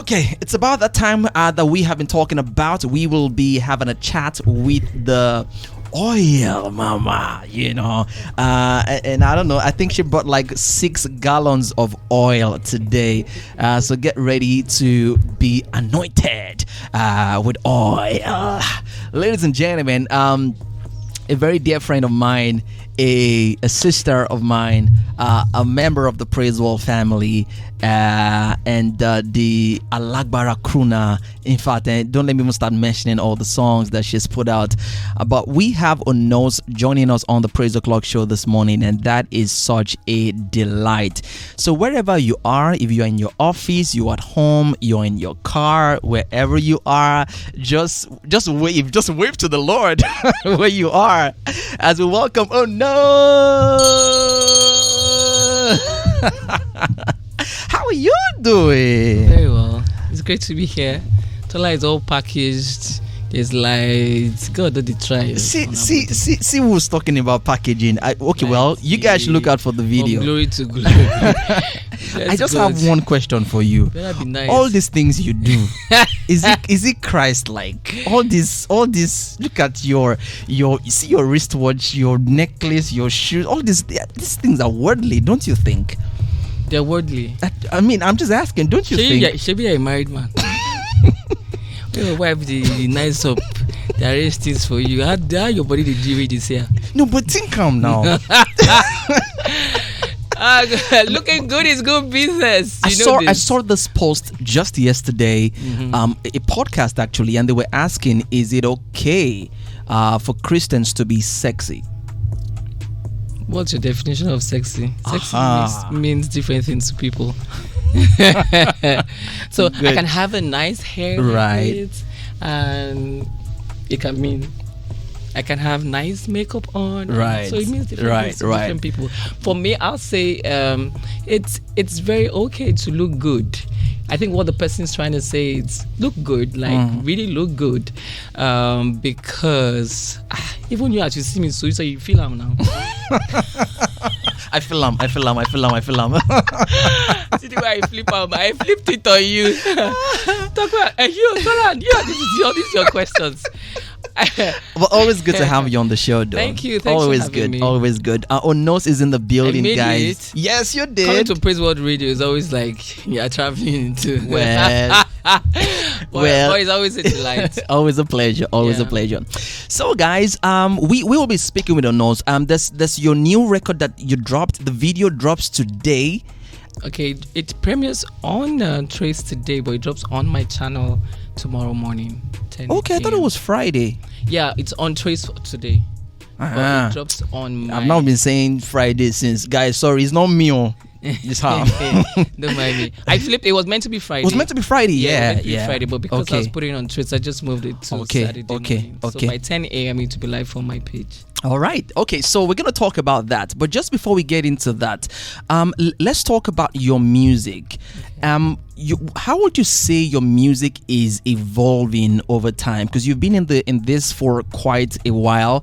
Okay, it's about that time that we have been talking about. We will be having a chat with the oil mama, and I don't know, I think she brought like 6 gallons of oil today, so get ready to be anointed with oil. Ladies and gentlemen, a very dear friend of mine, a sister of mine, a member of the Praiseworld family, and the Alagbara crooner. In fact, don't let me even start mentioning all the songs that she's put out. But we have Onos joining us on the Praise O'Clock show this morning, and that is such a delight. So wherever you are, if you're in your office, you're at home, you're in your car, wherever you are, just wave to the Lord where you are as we welcome Onos. How are you doing? Very well. It's great to be here. Tola is all packaged. There's lights. God, did it try? See who's talking about packaging. You guys should look out for the video. From glory to glory. I just have one question for you. Better be nice. All these things you do, is it Christ-like? All this. Look at your you see your wristwatch, your necklace, your shoes. All these things are worldly, don't you think? They're worldly. I mean, I'm just asking, don't you think? Should be a married man. Your wife, the nice up, the arrange things for you. How your body the do this here? No, but think calm now. Looking good is good business. I saw this post just yesterday, a podcast actually, and they were asking, is it okay for Christians to be sexy? What's your definition of sexy? Sexy means different things to people. So good. I can have a nice hair, right? And it can mean I can have nice makeup on, right? So it means different things to different people. For me, I'll say it's very okay to look good. I think what the person is trying to say is look good, really look good, because even you actually see me, so you feel I'm now. I feel I'm. See the way I flip out. I flipped it on you. Talk about these are your questions. But always good to have you on the show, though. Thank you. Always good. Me. Always good. Onos is in the building, guys. Yes, you did. Coming to Praiseworld Radio is always like you're traveling into. Well, it's always a delight. Always a pleasure. Always a pleasure. So, guys, we will be speaking with Onos. There's your new record that you dropped. The video drops today. Okay, it premieres on Trace today, but it drops on my channel tomorrow morning. 10 okay, I thought it was Friday. Yeah, it's on Trace today. But it drops on I've not been saying Friday since. Guys, sorry, it's not me. It's half. Don't mind me. I flipped. It was meant to be Friday. It was meant to be Friday. Yeah. Friday, but because I was putting it on Trace, I just moved it to Saturday morning. So by 10 a.m. it will be live on my page. All right. Okay. So we're going to talk about that. But just before we get into that, let's talk about your music. How would you say your music is evolving over time? Because you've been in this for quite a while.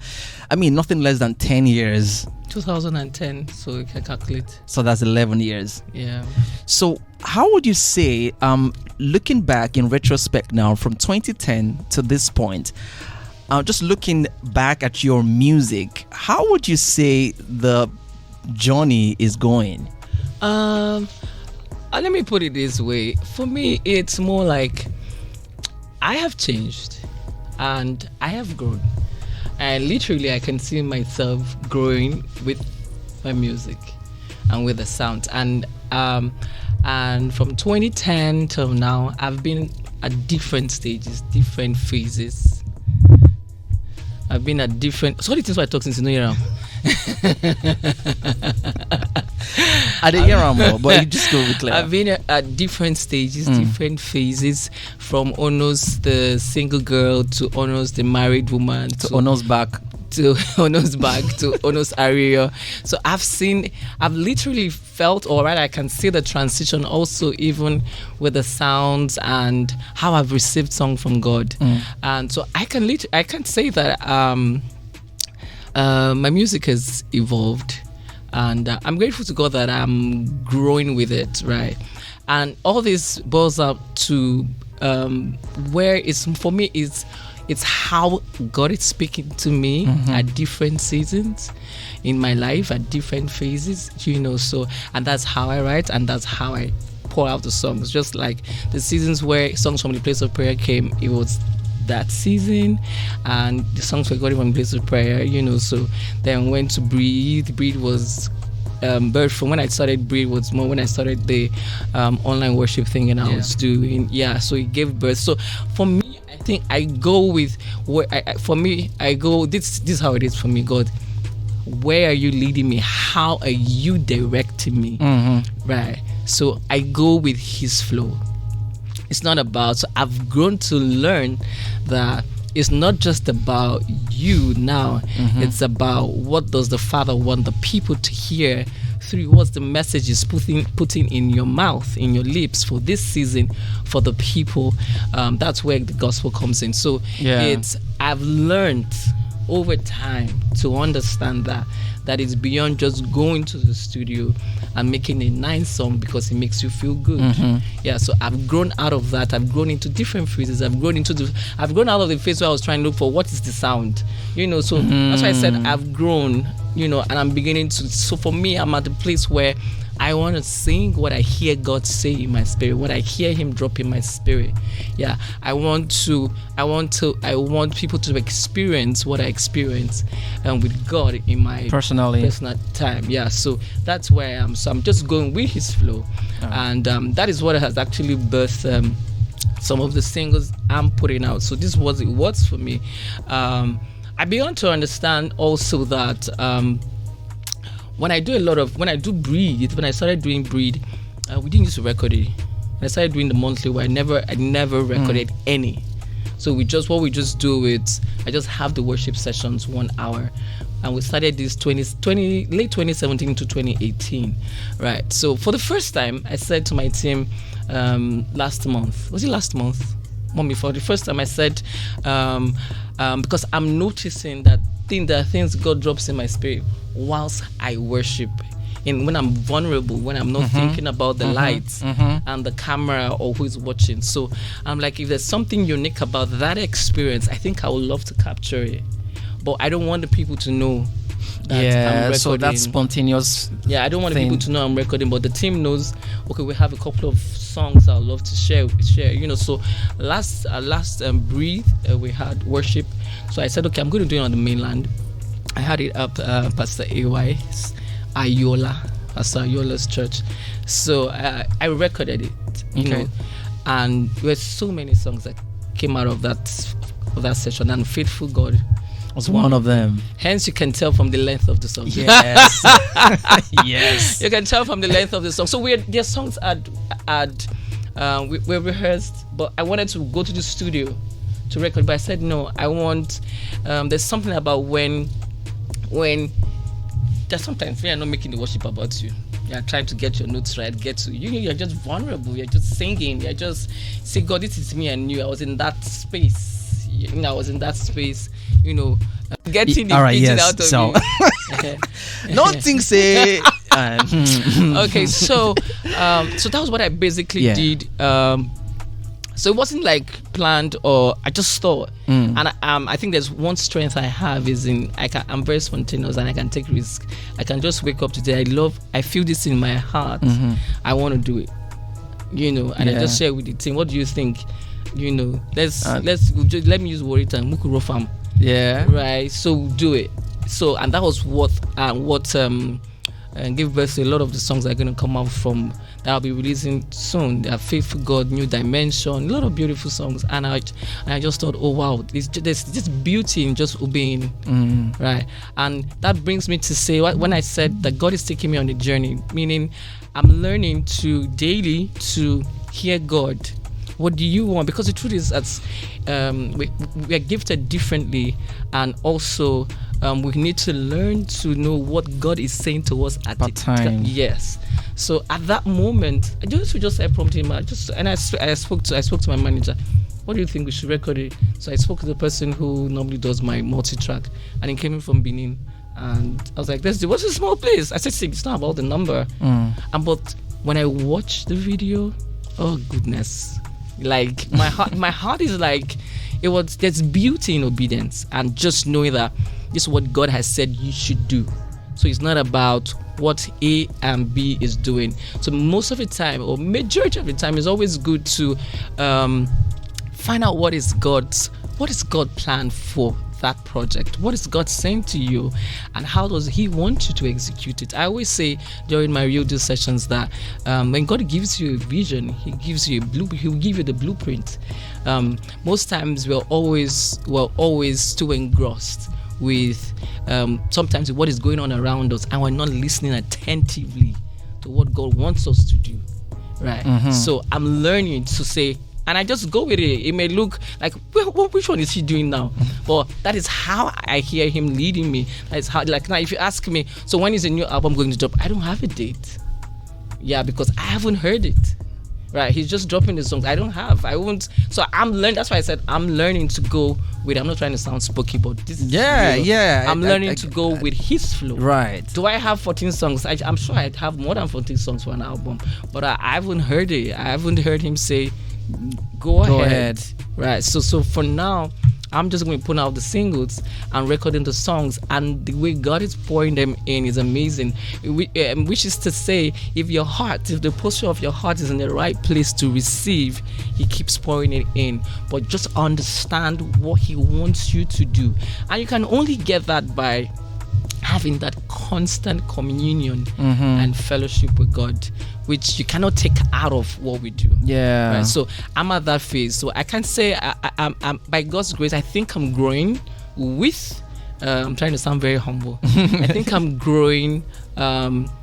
I mean, nothing less than 10 years. 2010, so you can calculate. So that's 11 years. Yeah. So how would you say, looking back in retrospect now from 2010 to this point, just looking back at your music, how would you say the journey is going? Let me put it this way. For me, it's more like I have changed and I have grown. And literally, I can see myself growing with my music and with the sound. And from 2010 till now, I've been at different stages, different phases. I've been at different. So the things why I talk since you know you're I didn't hear more, but you just go with clear. I've been at different stages, different phases, from Onos the single girl to Onos the married woman to Onos back to Onos Aria. So I've literally felt, or rather I can see the transition also, even with the sounds and how I've received song from God. And so I can say that my music has evolved, and I'm grateful to God that I'm growing with it, right? And all this boils up to where it's, for me, it's how God is speaking to me at different seasons in my life, at different phases, so, and that's how I write, and that's how I pour out the songs. Just like the seasons where Songs from the Place of Prayer came, it was that season, and the songs were got from the Place of Prayer, so then went to Breathe was birth from when I started. Breathe was more when I started the online worship thing, and I was doing, so it gave birth. So for me, I think I go with where I go, this is how it is for me. God, where are you leading me? How are you directing me? Right. So I go with his flow. It's not about, so I've grown to learn that it's not just about you now. It's about what does the Father want the people to hear through, what's the message is putting in your mouth, in your lips for this season, for the people. That's where the gospel comes in. So I've learned over time to understand that it's beyond just going to the studio and making a nice song because it makes you feel good. So I've grown out of that. I've grown into different phases. I've grown out of the phase where I was trying to look for what is the sound, so that's why I said I've grown, and I'm beginning to, so for me, I'm at the place where I want to sing what I hear God say in my spirit, what I hear him drop in my spirit. I want people to experience what I experience with God in my personal time. So that's where I am. So I'm just going with his flow. And that is what has actually birthed some of the singles I'm putting out. So this was it was for me. I began to understand also that when I started doing Breathe, we didn't used to record it. When I started doing the monthly, where I never recorded any. So what we just do is, I just have the worship sessions 1 hour, and we started this late 2017 to 2018, right? So for the first time, I said to my team last month, Mommy, for the first time I said, because I'm noticing that there are things God drops in my spirit whilst I worship, and when I'm vulnerable, when I'm not thinking about the lights and the camera or who's watching. So I'm like, if there's something unique about that experience, I think I would love to capture it, but I don't want the people to know that I'm recording. So that's spontaneous. I don't want people to know I'm recording, but the team knows. Okay, we have a couple of songs I'd love to share. So last Breathe, we had worship. So I said, okay, I'm going to do it on the mainland. I had it up Pastor Pastor Ayola's church. So I recorded it, you know, and there were so many songs that came out of that session, and Faithful God was one of them. Hence, you can tell from the length of the song. Yes. Yes. You can tell from the length of the song. So their songs were rehearsed, but I wanted to go to the studio to record, but I said no. I want. There's something about when there's sometimes when you're not making the worship about you. You're trying to get your notes right, you're just vulnerable. You're just singing. You're just say, God, this is me and you. I was in that space. Getting the beating out of me. Nothing say. Okay, so that was what I basically did. So it wasn't like planned, or I just thought. And I think there's one strength I have is I'm very spontaneous, and I can take risks. I can just wake up today. I feel this in my heart. I want to do it, and I just share with the team. What do you think? Let's let me use worry time. Mukuro farm. Yeah. Right. So do it. So, and that was what gave birth to a lot of the songs that are going to come out from that I'll be releasing soon. They are Faithful God, New Dimension, a lot of beautiful songs. And I just thought, oh wow, there's just beauty in just obeying, right? And that brings me to say, when I said that God is taking me on a journey, meaning I'm learning to daily to hear God. What do you want? Because the truth is that we are gifted differently, and also we need to learn to know what God is saying to us at the time. Yes. So at that moment, I just prompted him. I spoke to my manager. What do you think we should record it? So I spoke to the person who normally does my multi-track, and he came in from Benin, and I was like, "What's a small place?" I said, "It's not about the number," but when I watch the video, oh goodness, like my heart is like, there's beauty in obedience and just knowing that this is what God has said you should do. So it's not about what A and B is doing. So most of the time, or majority of the time, it's always good to find out what is God planned for that project. What is God saying to you, and how does He want you to execute it? I always say during my real deal sessions that when God gives you a vision, He gives you a blueprint. He will give you the blueprint. Most times we're always too engrossed with sometimes what is going on around us, and we're not listening attentively to what God wants us to do. Right. So I'm learning to say, and I just go with it. It may look like, well, which one is he doing now? But that is how I hear Him leading me. That's how, like now, if you ask me, so when is a new album going to drop? I don't have a date. Yeah, because I haven't heard it. Right, He's just dropping the songs. I won't. So I'm learning. That's why I said I'm learning to go with. I'm not trying to sound spooky, but this is I'm learning to go with His flow. Right. Do I have 14 songs? I'm sure I'd have more than 14 songs for an album, but I haven't heard it. I haven't heard Him say, "Go ahead." Right. So for now, I'm just going to put out the singles and recording the songs, and the way God is pouring them in is amazing. Which is to say, if the posture of your heart is in the right place to receive, He keeps pouring it in. But just understand what He wants you to do, and you can only get that by having that constant communion and fellowship with God, which you cannot take out of what we do. Yeah. Right? So I'm at that phase. So I can say, I'm by God's grace, I think I'm growing with. I'm trying to sound very humble. I think I'm growing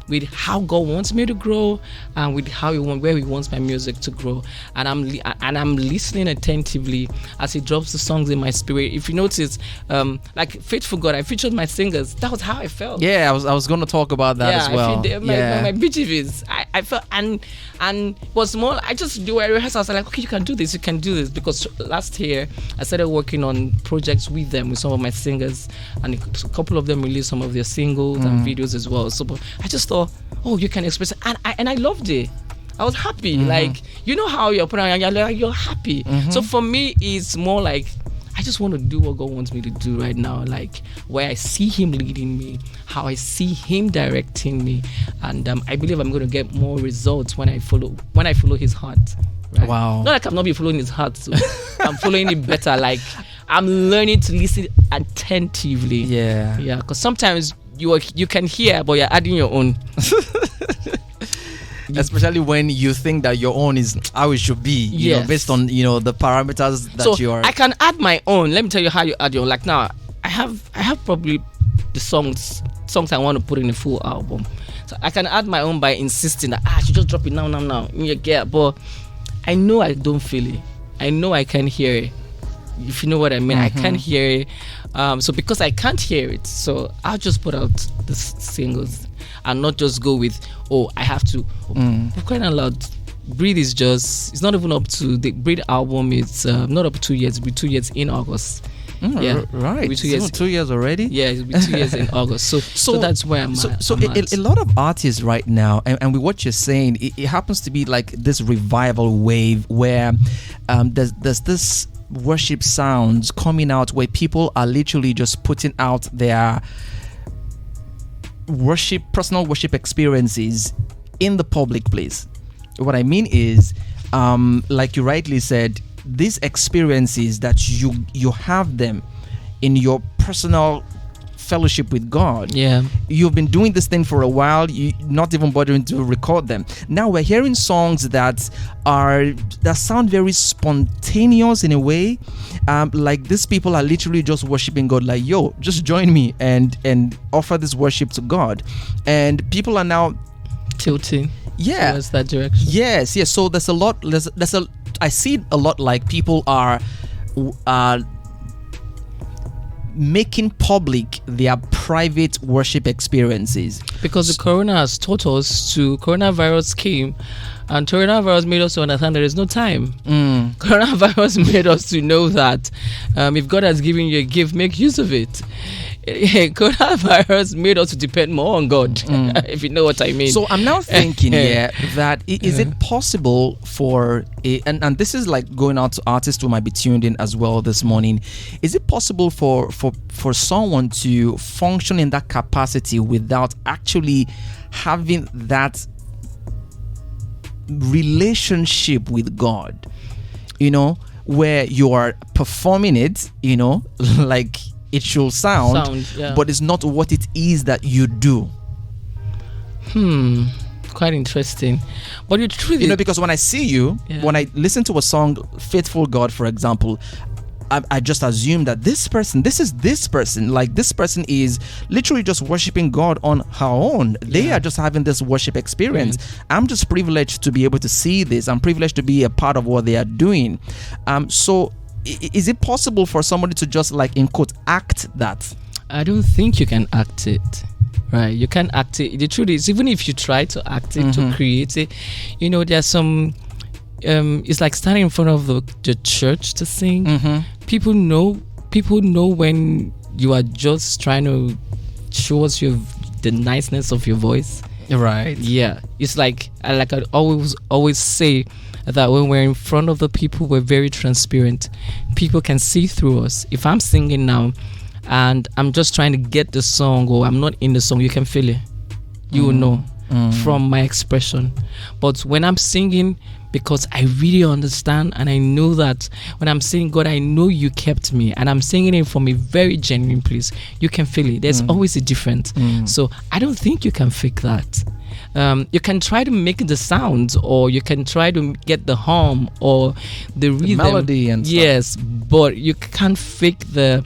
with how God wants me to grow, and with where He wants my music to grow. And I'm listening attentively as He drops the songs in my spirit. If you notice, like Faithful God, I featured my singers. That was how I felt. Yeah, I was going to talk about that as well. My BGVs, I felt, and it was more. I just do a rehearsal. I was like, okay, you can do this, because last year I started working on projects with them, with some of my singers, and a couple of them released some of their singles and videos as well. So I just thought, oh, you can express it, and I loved it. I was happy. Like, you know how you're putting on, you're happy. So for me, it's more like I just want to do what God wants me to do right now, like where I see Him leading me, how I see Him directing me, and I believe I'm going to get more results when I follow His heart. Right? Wow! Not like I'm not be following His heart, so I'm following it better. Like I'm learning to listen attentively. Yeah. Because sometimes you can hear, but you're adding your own. Especially when you think that your own is how it should be, you know, based on the parameters that you are. I can add my own. Let me tell you how you add your own. Like now, I have probably the songs I want to put in a full album. So I can add my own by insisting that I should just drop it now. But I know I don't feel it. I know I can't hear it. If you know what I mean, I can't hear it. So because I can't hear it, so I'll just put out the singles and not just go with, I have to. For crying out loud, Breathe is it's not even up to the Breathe album. It's not up to 2 years. It'll be 2 years in August. Right. It'll be 2 years. 2 years already. Yeah, it'll be 2 years in August. So that's where I'm at. So a lot of artists right now, and with what you're saying, it happens to be like this revival wave where there's this worship sounds coming out where people are literally just putting out their personal worship experiences in the public place. What I mean is, like you rightly said, these experiences that you have them in your personal fellowship with God. Yeah, you've been doing this thing for a while. You not even bothering to record them. Now we're hearing songs that sound very spontaneous in a way. Like these people are literally just worshiping God. Like, yo, just join me and offer this worship to God. And people are now tilting. Yeah, towards that direction. Yes. So there's a lot. I see it a lot. Like people are making public their private worship experiences because the corona has taught us to. Coronavirus came, and coronavirus made us to understand there is no time. Coronavirus made us to know that if God has given you a gift, make use of it. coronavirus made us to depend more on God, if you know what I mean. So I'm now thinking that is it possible for and this is like going out to artists who might be tuned in as well this morning. Is it possible for someone to function in that capacity without actually having that relationship with God? You know, where you are performing it, you know, like it should sound, but it's not what it is that you do. Quite interesting. But the truth, you know, because when I see you, when I listen to a song, Faithful God, for example, I just assume that this person is literally just worshiping God on her own. They are just having this worship experience. I'm just privileged to be able to see this. I'm privileged to be a part of what they are doing. So is it possible for somebody to just, like, in quote, act that? I don't think you can act it. Right, you can act it. The truth is, even if you try to act it, to create it, you know, there's some it's like standing in front of the church to sing. People know when you are just trying to show us the niceness of your voice. Right. Yeah, it's like I always say that when we're in front of the people, we're very transparent. People can see through us. If I'm singing now and I'm just trying to get the song, or I'm not in the song, you can feel it. You will know from my expression. But when I'm singing, because I really understand and I know that when I'm saying, God, I know you kept me, and I'm singing it from a very genuine place, you can feel it. There's always a difference. So I don't think you can fake that. You can try to make the sounds, or you can try to get the hum or the rhythm, melody and stuff. Yes, but you can't fake the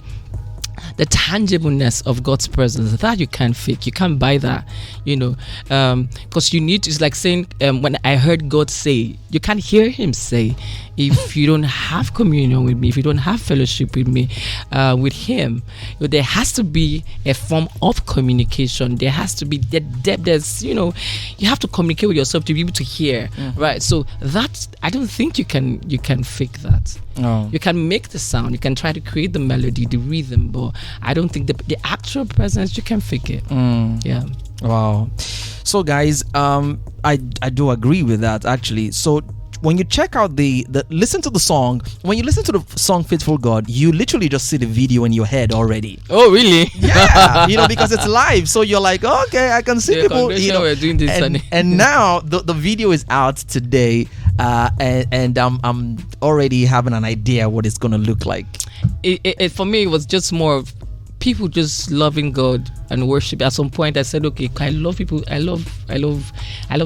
tangibleness of God's presence. That you can't fake. You can't buy that, you know, because you need to. It's like saying, when I heard God say, you can't hear him say if you don't have communion with me, if you don't have fellowship with me, with him. There has to be a form of communication. There has to be there's, you know, you have to communicate with yourself to be able to hear, right? So that, I don't think you can fake that. No. You can make the sound, you can try to create the melody, the rhythm, but I don't think the actual presence, you can fake it. Yeah. Wow. So guys, I do agree with that, actually. So when you check out the listen to the song, when you listen to the song Faithful God, you literally just see the video in your head already. Oh, really? Yeah. You know, because it's live, so you're like, okay, I can see people, you know, we're doing this, and now the video is out today, and I'm already having an idea what it's gonna look like. It for me, it was just more of people just loving God and worship. At some point I said, okay, I love people. I love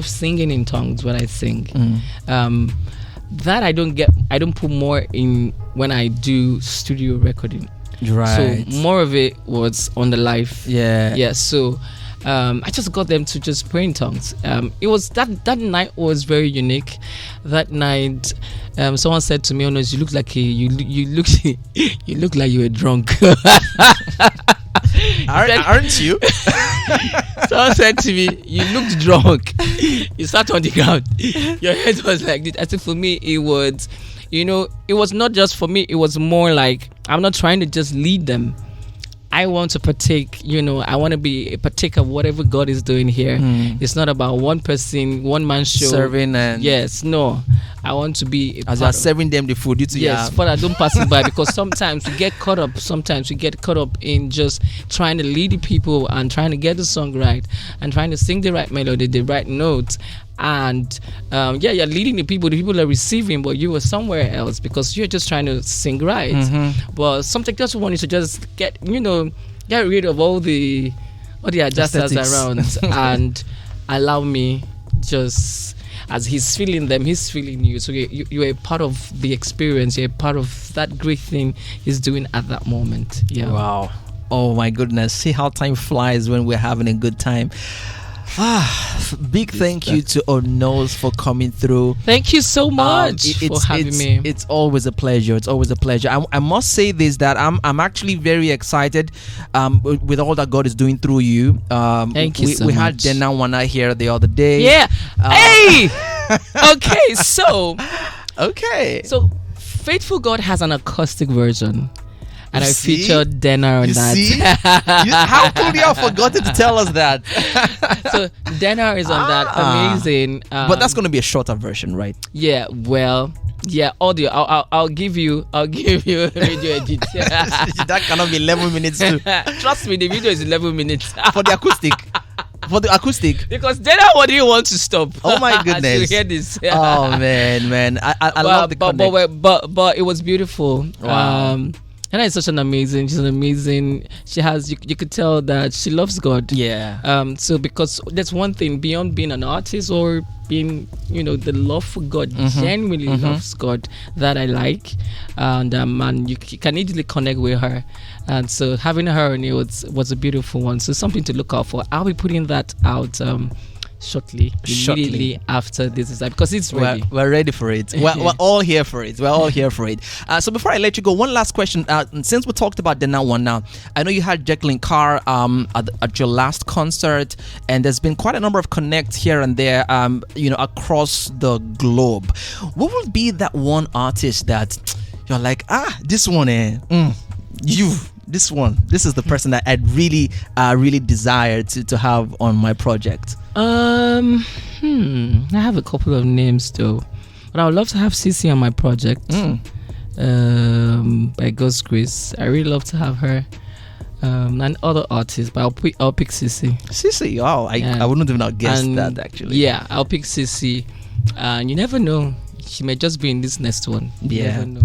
singing in tongues when I sing. That I don't put more in when I do studio recording. Right. So more of it was on the live. Yeah. So I just got them to just pray in tongues. It was that night was very unique. That night, someone said to me, "Onos, you look like you look like you were drunk." Aren't you? Someone said to me, "You looked drunk. You sat on the ground. Your head was like this." I said, for me, it was, you know, it was not just for me. It was more like, I'm not trying to just lead them. I want to partake, you know, I want to be a partaker of whatever God is doing here. It's not about one person, one man show. Serving and... Yes, no. I want to be... As you're serving them the food, yes, Father, don't pass it by, because sometimes we get caught up in just trying to lead the people and trying to get the song right and trying to sing the right melody, the right notes. And you're leading the people are receiving, but you were somewhere else because you're just trying to sing right. But something just wanted to just get rid of all the adjusters around and allow me, just as he's feeling them, he's feeling you. So you're a part of the experience. You're a part of that great thing he's doing at that moment. Yeah. Wow. Oh my goodness. See how time flies when we're having a good time. Big thank you to Onos for coming through. Thank you so much for having me. It's always a pleasure. It's always a pleasure. I must say this, that I'm actually very excited with all that God is doing through you. Thank you so much. We had Dena Wana here the other day. Yeah. Hey. Okay. So okay. So Faithful God has an acoustic version. and I See? featured Dena on You that. see? How could you have forgotten to tell us that? So Dena is on that. Amazing. But that's going to be a shorter version, right? Yeah. Well. Yeah, audio. I'll give you a radio edit. That cannot be 11 minutes too. Trust me, the video is 11 minutes For the acoustic. For the acoustic. because then I wouldn't want to stop. Oh my goodness. To hear this. Oh man. I love the connect. but it was beautiful. Wow. And it's such an amazing. She's an amazing. She has. You could tell that she loves God. Yeah. So because there's one thing beyond being an artist or being, the love for God, genuinely loves God, that I like, and you can easily connect with her, and so having her on it was a beautiful one. So something to look out for. I'll be putting that out shortly, immediately after this is because it's ready. We're ready for it. We're all here for it. We're all here for it. So before I let you go, one last question. Since we talked about the now one now, I know you had Jacqueline Carr at your last concert, and there's been quite a number of connects here and there, across the globe. What would be that one artist that you're like, this one, this one, this is the person that I'd really desire to have on my project? I have a couple of names though, but I would love to have Cece on my project. By God's grace, I really love to have her. And other artists, but I'll pick Cece. Cece, wow, I wouldn't have not guessed that actually. Yeah, I'll pick Cece, and you never know, she may just be in this next one. You never know.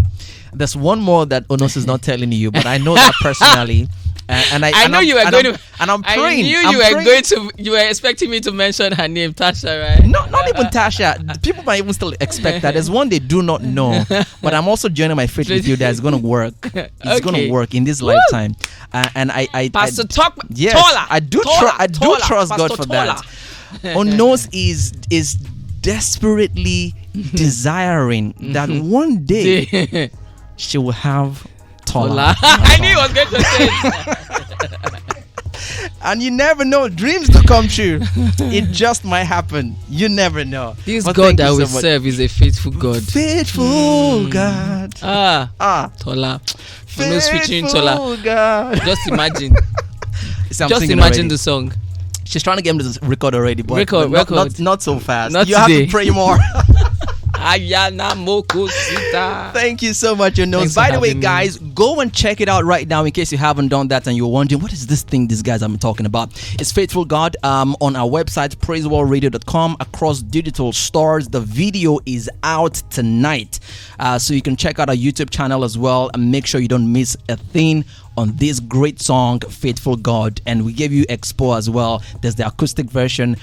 There's one more that Onos is not telling you, but I know that personally. And I'm praying. You were expecting me to mention her name, Tasha, right? No, not even Tasha. People might even still expect that. There's one they do not know, but I'm also joining my faith with you that it's going to work. It's going to work in this lifetime. And I Pastor TOLA. I do trust God for that. Onos is desperately desiring that one day she will have TOLA. I knew you was going to say it. And you never know, dreams do come true. It just might happen. You never know. This God that we serve is a faithful God. Faithful God. TOLA. No switching TOLA. God. Just imagine. Just imagine the song. She's trying to get him to record already, but record. Not so fast. Not you today. have to pray more. Thank you so much, Onos. By the way, guys, go and check it out right now in case you haven't done that and you're wondering, what is this thing these guys I'm talking about? It's Faithful God on our website, praiseworldradio.com, across digital stores. The video is out tonight. So you can check out our YouTube channel as well and make sure you don't miss a thing on this great song, Faithful God. And we gave you Expo as well. There's the acoustic version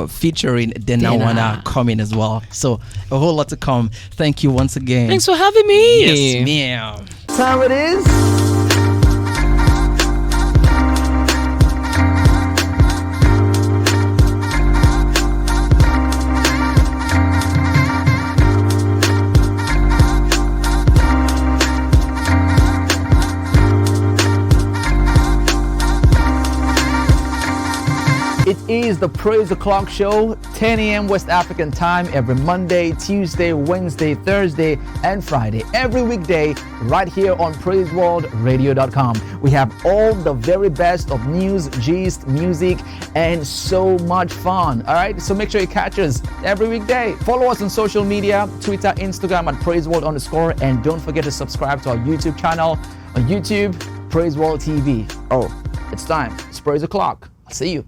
featuring Dena coming as well. So a whole lot to come. Thank you once again. Thanks for having me. Yes, ma'am. Time it is. It is the Praise O'Clock Show, 10 a.m. West African time, every Monday, Tuesday, Wednesday, Thursday, and Friday. Every weekday, right here on PraiseworldRadio.com. We have all the very best of news, gist, music, and so much fun. All right, so make sure you catch us every weekday. Follow us on social media, Twitter, Instagram at PraiseWorld_, and don't forget to subscribe to our YouTube channel on YouTube, Praiseworld TV. Oh, it's time. It's Praise O'Clock. I'll see you.